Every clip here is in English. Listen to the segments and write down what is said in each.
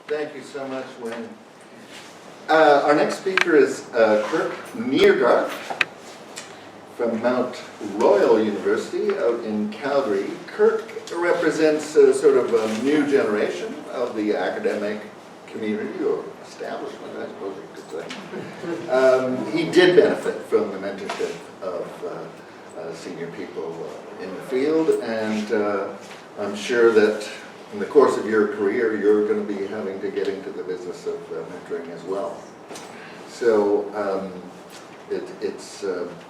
Thank you so much, Wayne. Our next speaker is Kirk Niergarth from Mount Royal University out in Calgary. Kirk represents sort of a new generation of the academic community, or establishment, I suppose you could say. He did benefit from the mentorship of senior people in the field, and I'm sure that in the course of your career, you're going to be having to get into the business of mentoring as well. So it's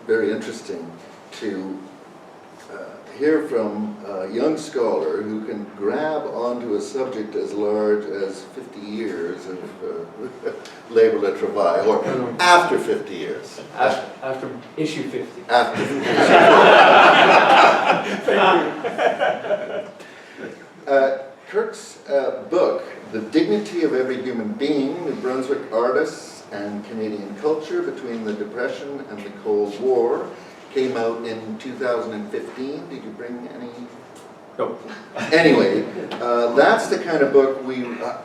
very interesting to hear from a young scholar who can grab onto a subject as large as 50 years of labor de travail, or after 50 years. After issue 50. After 50 Thank you. Kirk's book, The Dignity of Every Human Being, New Brunswick Artists and Canadian Culture Between the Depression and the Cold War, came out in 2015. Did you bring any? Nope. Anyway, that's the kind of book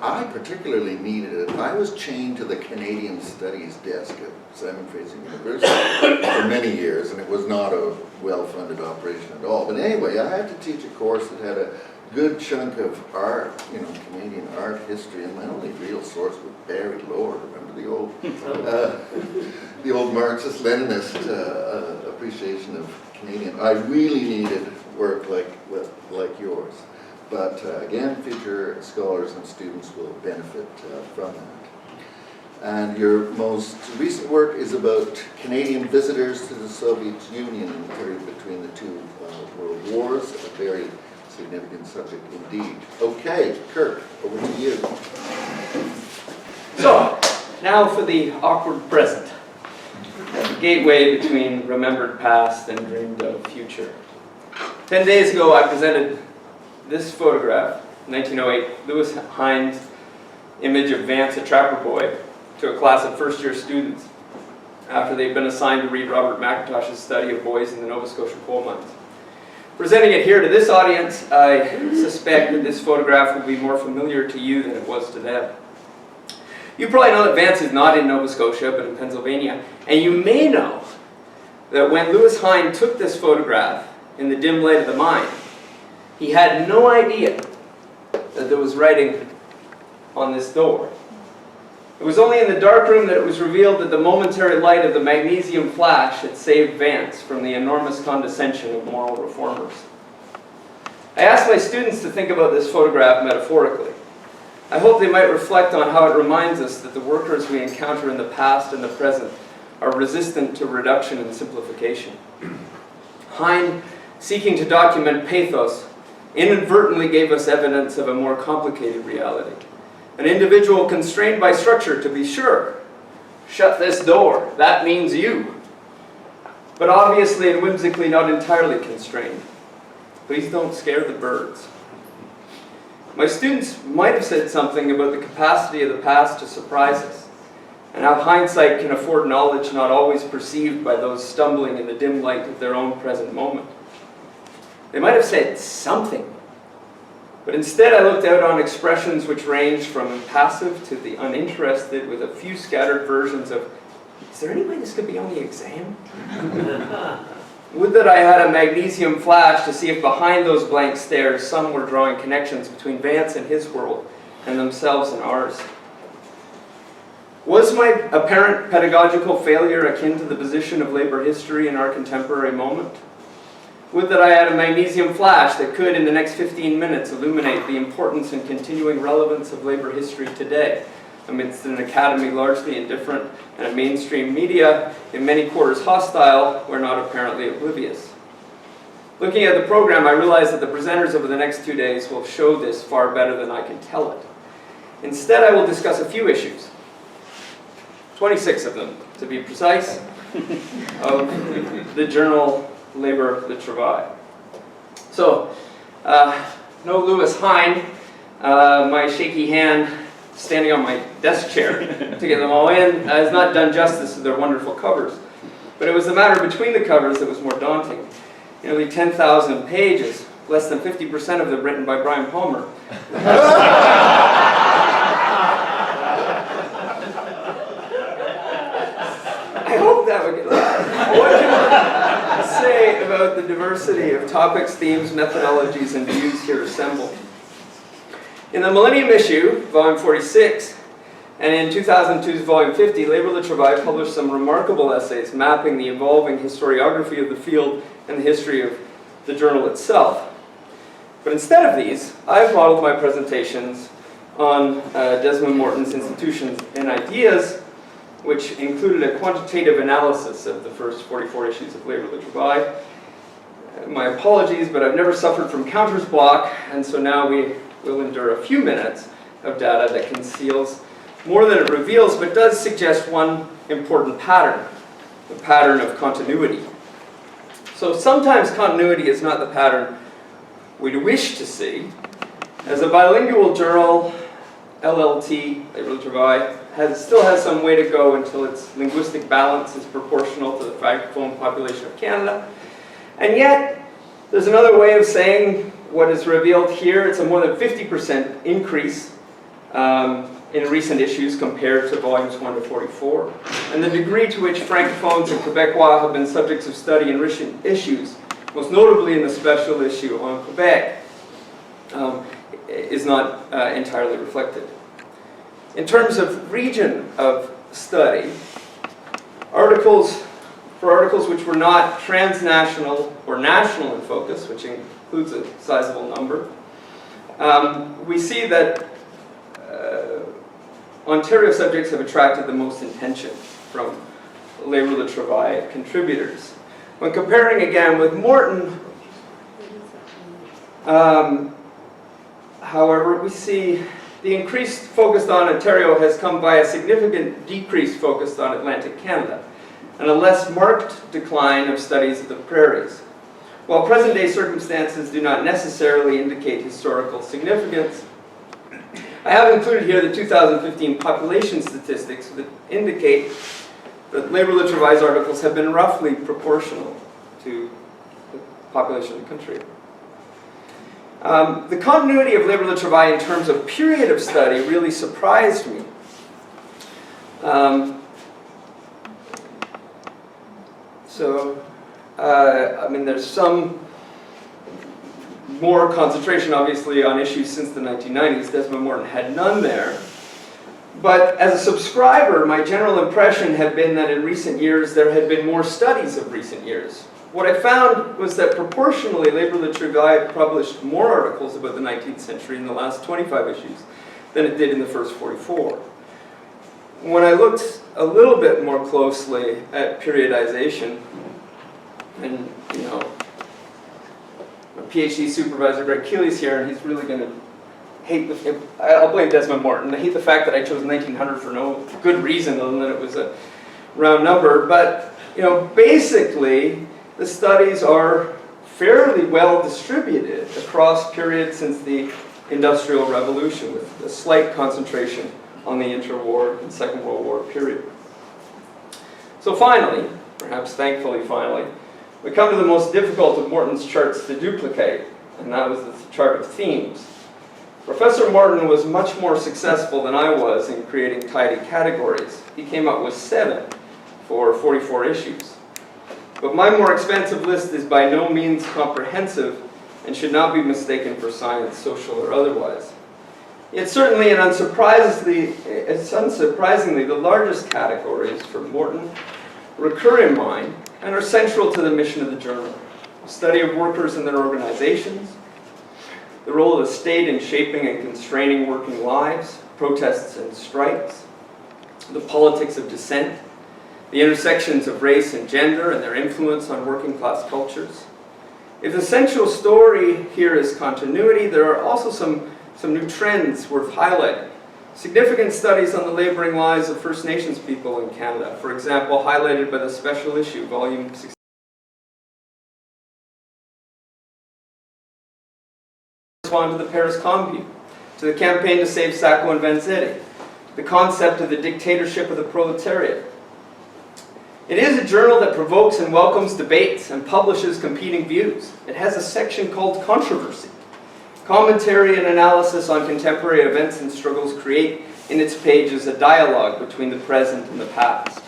I particularly needed it. I was chained to the Canadian Studies desk at Simon Fraser University for many years, and it was not a well-funded operation at all. But anyway, I had to teach a course that had a good chunk of art, Canadian art history, and my only real source was Barry Lord. Remember the old Marxist-Leninist appreciation of Canadian. I really needed work like yours, but again, future scholars and students will benefit from that. And your most recent work is about Canadian visitors to the Soviet Union in the period between the two world wars, a very significant subject indeed. Okay, Kirk, over to you. So, now for the awkward present. The gateway between remembered past and dreamed of future. 10 days ago I presented this photograph, 1908, Lewis Hind's image of Vance, a trapper boy, to a class of first-year students after they'd been assigned to read Robert McIntosh's study of boys in the Nova Scotia coal mines. Presenting it here to this audience, I suspect that this photograph will be more familiar to you than it was to them. You probably know that Vance is not in Nova Scotia, but in Pennsylvania, and you may know that when Lewis Hind took this photograph in the dim light of the mine, he had no idea that there was writing on this door. It was only in the dark room that it was revealed that the momentary light of the magnesium flash had saved Vance from the enormous condescension of moral reformers. I asked my students to think about this photograph metaphorically. I hope they might reflect on how it reminds us that the workers we encounter in the past and the present are resistant to reduction and simplification. Hind, seeking to document pathos, inadvertently gave us evidence of a more complicated reality. An individual constrained by structure, to be sure. Shut this door, that means you. But obviously and whimsically not entirely constrained. Please don't scare the birds. My students might have said something about the capacity of the past to surprise us, and how hindsight can afford knowledge not always perceived by those stumbling in the dim light of their own present moment. They might have said something. But instead I looked out on expressions which ranged from impassive to the uninterested, with a few scattered versions of, is there any way this could be on the exam? Would that I had a magnesium flash to see if behind those blank stares some were drawing connections between Vance and his world and themselves and ours. Was my apparent pedagogical failure akin to the position of labor history in our contemporary moment? Would that I had a magnesium flash that could, in the next 15 minutes, illuminate the importance and continuing relevance of labor history today, amidst an academy largely indifferent and a mainstream media in many quarters hostile, where not apparently oblivious. Looking at the program, I realize that the presenters over the next 2 days will show this far better than I can tell it. Instead, I will discuss a few issues, 26 of them, to be precise, of the journal Labor de Travail. So, no Lewis Hind, my shaky hand standing on my desk chair to get them all in has not done justice to their wonderful covers. But it was the matter between the covers that was more daunting. Nearly 10,000 pages, less than 50% of them written by Brian Palmer. topics, themes, methodologies, and views here assembled. In the Millennium issue, volume 46, and in 2002's volume 50, Labor de Travail published some remarkable essays mapping the evolving historiography of the field and the history of the journal itself. But instead of these, I've modeled my presentations on Desmond Morton's Institutions and Ideas, which included a quantitative analysis of the first 44 issues of Labor de Travail. My apologies, but I've never suffered from counter's block, and so now we will endure a few minutes of data that conceals more than it reveals, but does suggest one important pattern, the pattern of continuity. So sometimes continuity is not the pattern we'd wish to see. As a bilingual journal, LLT, Labor de Travail, still has some way to go until its linguistic balance is proportional to the francophone population of Canada. And yet, there's another way of saying what is revealed here. It's a more than 50% increase in recent issues compared to volumes 1 to 44. And the degree to which francophones and Quebecois have been subjects of study in recent issues, most notably in the special issue on Quebec, is not entirely reflected. In terms of region of study, for articles which were not transnational or national in focus, which includes a sizable number, we see that Ontario subjects have attracted the most attention from Labor de Travail contributors. When comparing again with Morton, however, we see the increased focus on Ontario has come by a significant decrease focused on Atlantic Canada, and a less marked decline of studies of the prairies. While present-day circumstances do not necessarily indicate historical significance, I have included here the 2015 population statistics that indicate that Labor de Travail's articles have been roughly proportional to the population of the country. The continuity of Labor de Travail in terms of period of study really surprised me. I mean, there's some more concentration, obviously, on issues since the 1990s. Desmond Morton had none there. But as a subscriber, my general impression had been that in recent years there had been more studies of recent years. What I found was that proportionally, Labor de Travail published more articles about the 19th century in the last 25 issues than it did in the first 44. When I looked a little bit more closely at periodization, and you know, my PhD supervisor Greg Keeley's here, and he's really going to hate I'll blame Desmond Morton. I hate the fact that I chose 1900 for no good reason other than it was a round number. But you know, basically, the studies are fairly well distributed across periods since the Industrial Revolution, with a slight concentration on the interwar and Second World War period. So finally, perhaps thankfully finally, we come to the most difficult of Morton's charts to duplicate, and that was the chart of themes. Professor Morton was much more successful than I was in creating tidy categories. He came up with 7 for 44 issues. But my more expansive list is by no means comprehensive and should not be mistaken for science, social, or otherwise. Yet certainly and unsurprisingly, the largest categories for Morton recur in mind and are central to the mission of the journal. The study of workers and their organizations, the role of the state in shaping and constraining working lives, protests and strikes, the politics of dissent, the intersections of race and gender and their influence on working class cultures. If the central story here is continuity, there are also some new trends worth highlighting. Significant studies on the laboring lives of First Nations people in Canada, for example, highlighted by the special issue, volume 16. Respond to the Paris Commune, to the campaign to save Sacco and Vanzetti, the concept of the dictatorship of the proletariat. It is a journal that provokes and welcomes debates and publishes competing views. It has a section called Controversy. Commentary and analysis on contemporary events and struggles create in its pages a dialogue between the present and the past.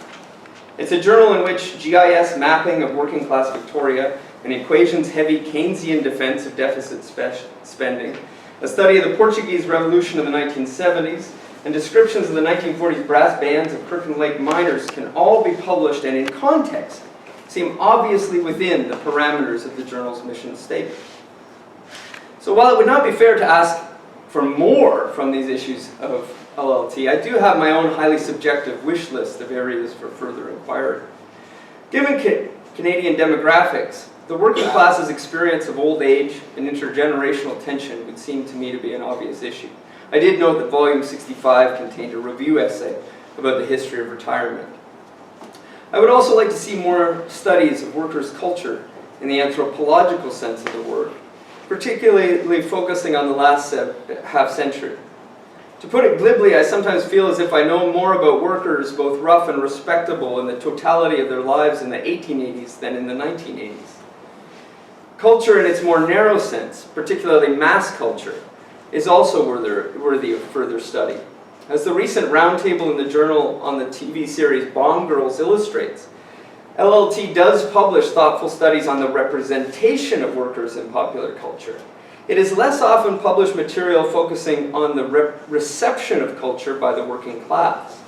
It's a journal in which GIS mapping of working class Victoria an equations-heavy Keynesian defense of deficit spending, a study of the Portuguese Revolution of the 1970s, and descriptions of the 1940s brass bands of Kirk and Lake miners can all be published and in context seem obviously within the parameters of the journal's mission statement. So while it would not be fair to ask for more from these issues of LLT, I do have my own highly subjective wish list of areas for further inquiry. Given Canadian demographics, the working class's experience of old age and intergenerational tension would seem to me to be an obvious issue. I did note that volume 65 contained a review essay about the history of retirement. I would also like to see more studies of workers' culture in the anthropological sense of the word, particularly focusing on the last half century. To put it glibly, I sometimes feel as if I know more about workers, both rough and respectable, in the totality of their lives in the 1880s than in the 1980s. Culture in its more narrow sense, particularly mass culture, is also worthy of further study. As the recent roundtable in the Journal on the TV series Bomb Girls illustrates, LLT does publish thoughtful studies on the representation of workers in popular culture. It is less often published material focusing on the reception of culture by the working class.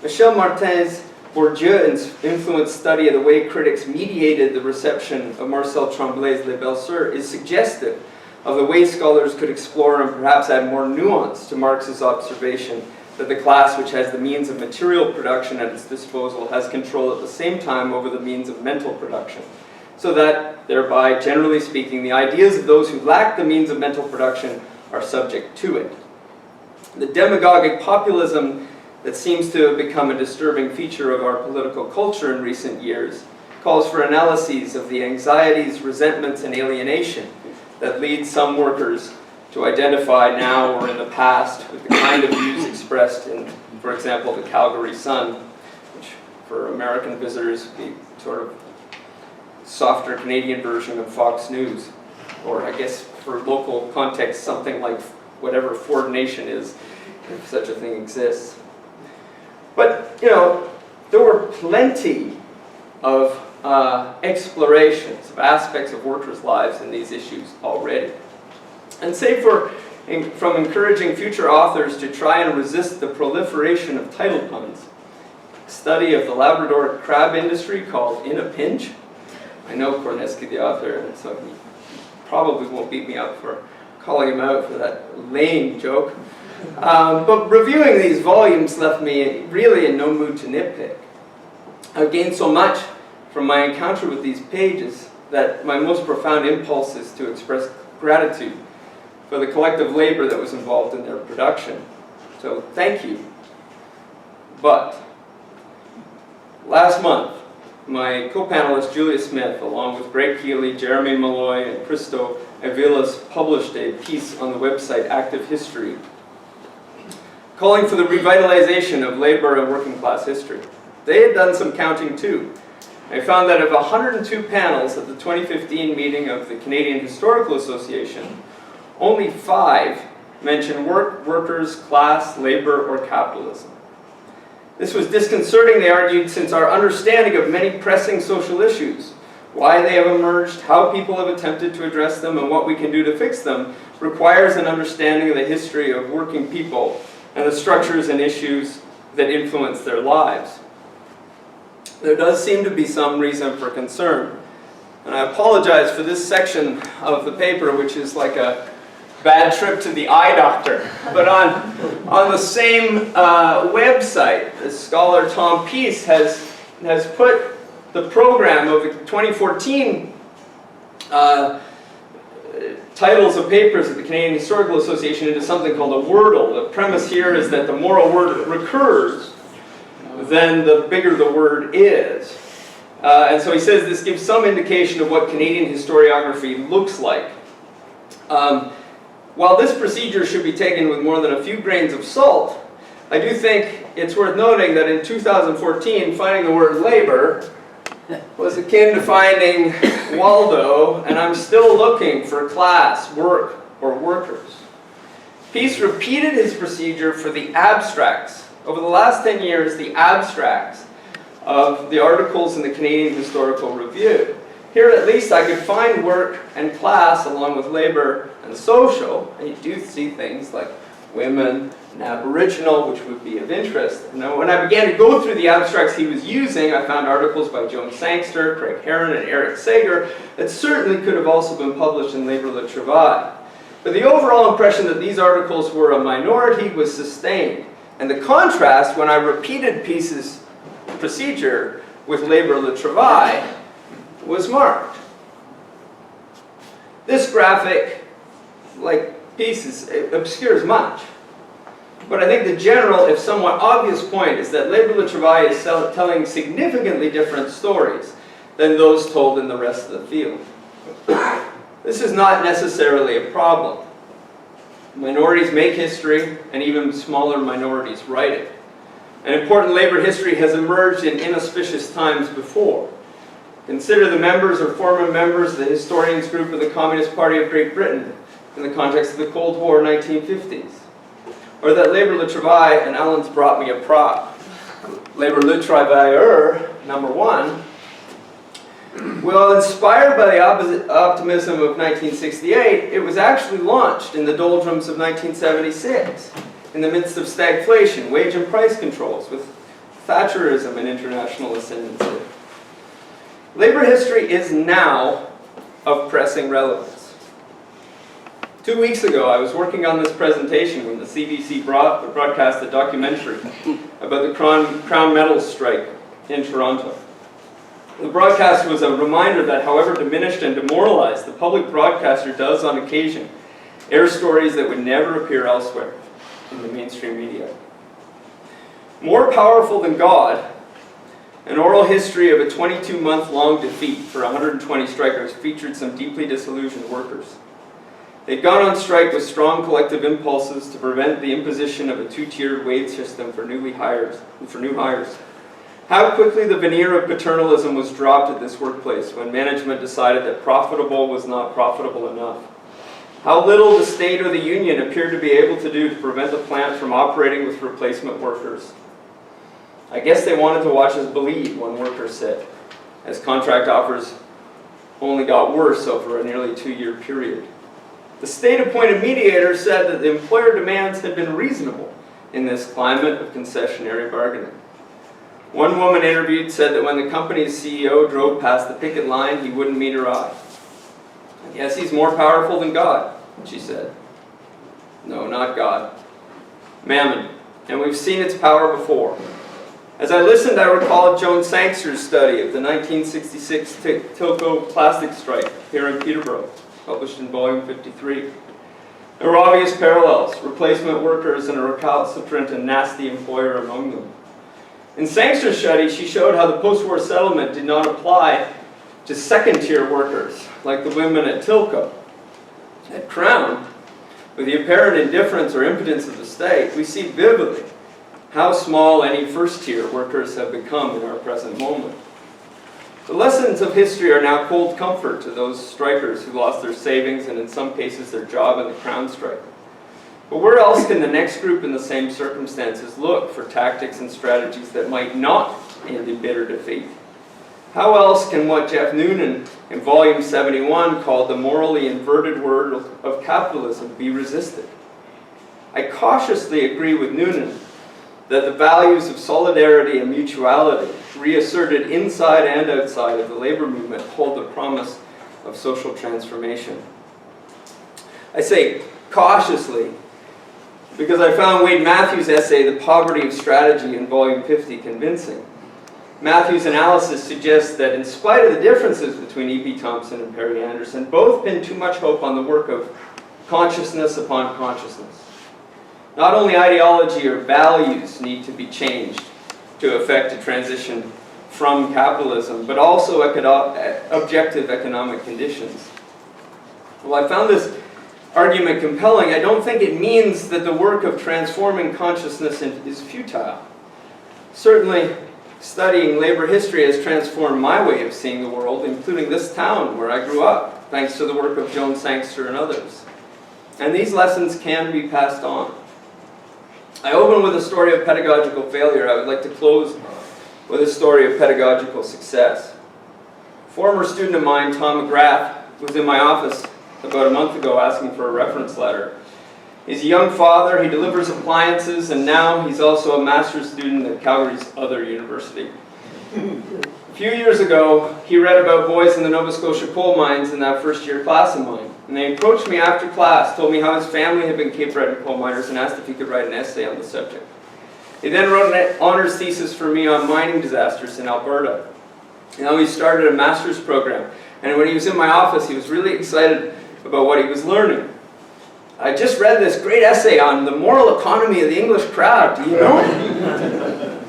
Michel Martin's Bourdieu influenced study of the way critics mediated the reception of Marcel Tremblay's Les Belles Sœurs is suggestive of the way scholars could explore and perhaps add more nuance to Marx's observation that the class which has the means of material production at its disposal has control at the same time over the means of mental production, so that, thereby, generally speaking, the ideas of those who lack the means of mental production are subject to it. The demagogic populism that seems to have become a disturbing feature of our political culture in recent years calls for analyses of the anxieties, resentments, and alienation that lead some workers to identify now or in the past with the kind of views expressed in, for example, the Calgary Sun, which for American visitors would be sort of softer Canadian version of Fox News, or I guess for local context, something like whatever Ford Nation is, if such a thing exists. But, you know, there were plenty of explorations of aspects of workers' lives in these issues already. And save from encouraging future authors to try and resist the proliferation of title puns, a study of the Labrador crab industry called In a Pinch. I know Korneski, the author, and so he probably won't beat me up for calling him out for that lame joke. But reviewing these volumes left me really in no mood to nitpick. I've gained so much from my encounter with these pages that my most profound impulse is to express gratitude for the collective labor that was involved in their production. So thank you. But last month, my co-panelist Julia Smith, along with Greg Keeley, Jeremy Malloy, and Christo Avilas, published a piece on the website Active History, calling for the revitalization of labor and working class history. They had done some counting too. I found that of 102 panels at the 2015 meeting of the Canadian Historical Association, only 5 mention work, workers, class, labor, or capitalism. This was disconcerting, they argued, since our understanding of many pressing social issues, why they have emerged, how people have attempted to address them, and what we can do to fix them, requires an understanding of the history of working people and the structures and issues that influence their lives. There does seem to be some reason for concern. And I apologize for this section of the paper, which is like a bad trip to the eye doctor. But on the same website, the scholar Tom Peace has put the program of the 2014 titles of papers of the Canadian Historical Association into something called a wordle. The premise here is that the more a word recurs, then the bigger the word is. And so he says this gives some indication of what Canadian historiography looks like. While this procedure should be taken with more than a few grains of salt, I do think it's worth noting that in 2014, finding the word labor was akin to finding Waldo, and I'm still looking for class, work, or workers. Peace repeated his procedure for the abstracts. Over the last 10 years, the abstracts of the articles in the Canadian Historical Review. Here at least I could find work and class along with labor and social, and you do see things like women and Aboriginal, which would be of interest. And then when I began to go through the abstracts he was using, I found articles by Joan Sangster, Craig Heron, and Eric Seager that certainly could have also been published in Labor Le Travail. But the overall impression that these articles were a minority was sustained. And the contrast, when I repeated pieces procedure with Labor Le Travail, was marked. This graphic, like pieces, it obscures much. But I think the general, if somewhat obvious point is that Labor Le Travail is telling significantly different stories than those told in the rest of the field. This is not necessarily a problem. Minorities make history, and even smaller minorities write it. An important labor history has emerged in inauspicious times before. Consider the members or former members of the historians group of the Communist Party of Great Britain in the context of the Cold War 1950s. Or that Labor Le Travail, and Alan's brought me a prop, Labor Le Travailleur, #1, well, inspired by the optimism of 1968, it was actually launched in the doldrums of 1976, in the midst of stagflation, wage and price controls, with Thatcherism and international ascendancy. Labor history is now of pressing relevance. 2 weeks ago, I was working on this presentation when the CBC broadcast a documentary about the Crown Metals strike in Toronto. The broadcast was a reminder that however diminished and demoralized, the public broadcaster does on occasion air stories that would never appear elsewhere in the mainstream media. More powerful than God, an oral history of a 22-month-long defeat for 120 strikers featured some deeply disillusioned workers. They'd gone on strike with strong collective impulses to prevent the imposition of a two-tiered wage system for new hires. How quickly the veneer of paternalism was dropped at this workplace when management decided that profitable was not profitable enough. How little the state or the union appeared to be able to do to prevent the plant from operating with replacement workers. I guess they wanted to watch us bleed, one worker said, as contract offers only got worse over a nearly 2-year period. The state-appointed mediator said that the employer demands had been reasonable in this climate of concessionary bargaining. One woman interviewed said that when the company's CEO drove past the picket line, he wouldn't meet her eye. I guess he's more powerful than God, she said. No, not God. Mammon, and we've seen its power before. As I listened, I recalled Joan Sangster's study of the 1966 Tilco plastic strike here in Peterborough, published in volume 53. There were obvious parallels, replacement workers and a recalcitrant and nasty employer among them. In Sangster's study, she showed how the post-war settlement did not apply to second-tier workers, like the women at Tilco. At Crown, with the apparent indifference or impotence of the state, we see vividly how small any first-tier workers have become in our present moment. The lessons of history are now cold comfort to those strikers who lost their savings and in some cases their job in the Crown strike. But where else can the next group in the same circumstances look for tactics and strategies that might not end in bitter defeat? How else can what Jeff Noonan in volume 71 called the morally inverted word of capitalism be resisted? I cautiously agree with Noonan that the values of solidarity and mutuality, reasserted inside and outside of the labor movement, hold the promise of social transformation. I say cautiously because I found Wade Matthews' essay, The Poverty of Strategy, in volume 50 convincing. Matthews' analysis suggests that in spite of the differences between E.P. Thompson and Perry Anderson, both pin too much hope on the work of consciousness upon consciousness. Not only ideology or values need to be changed to effect a transition from capitalism, but also objective economic conditions. Well, I found this argument compelling. I don't think it means that the work of transforming consciousness is futile. Certainly, studying labor history has transformed my way of seeing the world, including this town where I grew up, thanks to the work of Joan Sangster and others. And these lessons can be passed on. I open with a story of pedagogical failure. I would like to close with a story of pedagogical success. former student of mine, Tom McGrath, was in my office about a month ago asking for a reference letter. He's a young father, he delivers appliances, and now he's also a master's student at Calgary's other university. A few years ago, he read about boys in the Nova Scotia coal mines in that first-year class of mine. And they approached me after class, told me how his family had been Cape Breton coal miners, and asked if he could write an essay on the subject. He then wrote an honors thesis for me on mining disasters in Alberta. Now he started a master's program, and when he was in my office, he was really excited about what he was learning. I just read this great essay on the moral economy of the English crowd. Do you know it?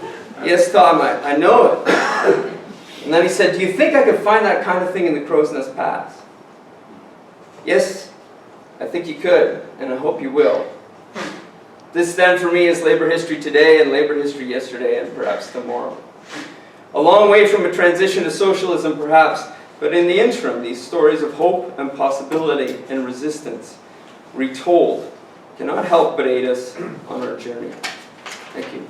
Yes, Tom, I know it. And then he said, do you think I could find that kind of thing in the Crow's Nest Pass? Yes, I think you could, and I hope you will. This then for me is labor history today and labor history yesterday and perhaps tomorrow. A long way from a transition to socialism perhaps, but in the interim, these stories of hope and possibility and resistance, retold, cannot help but aid us on our journey. Thank you.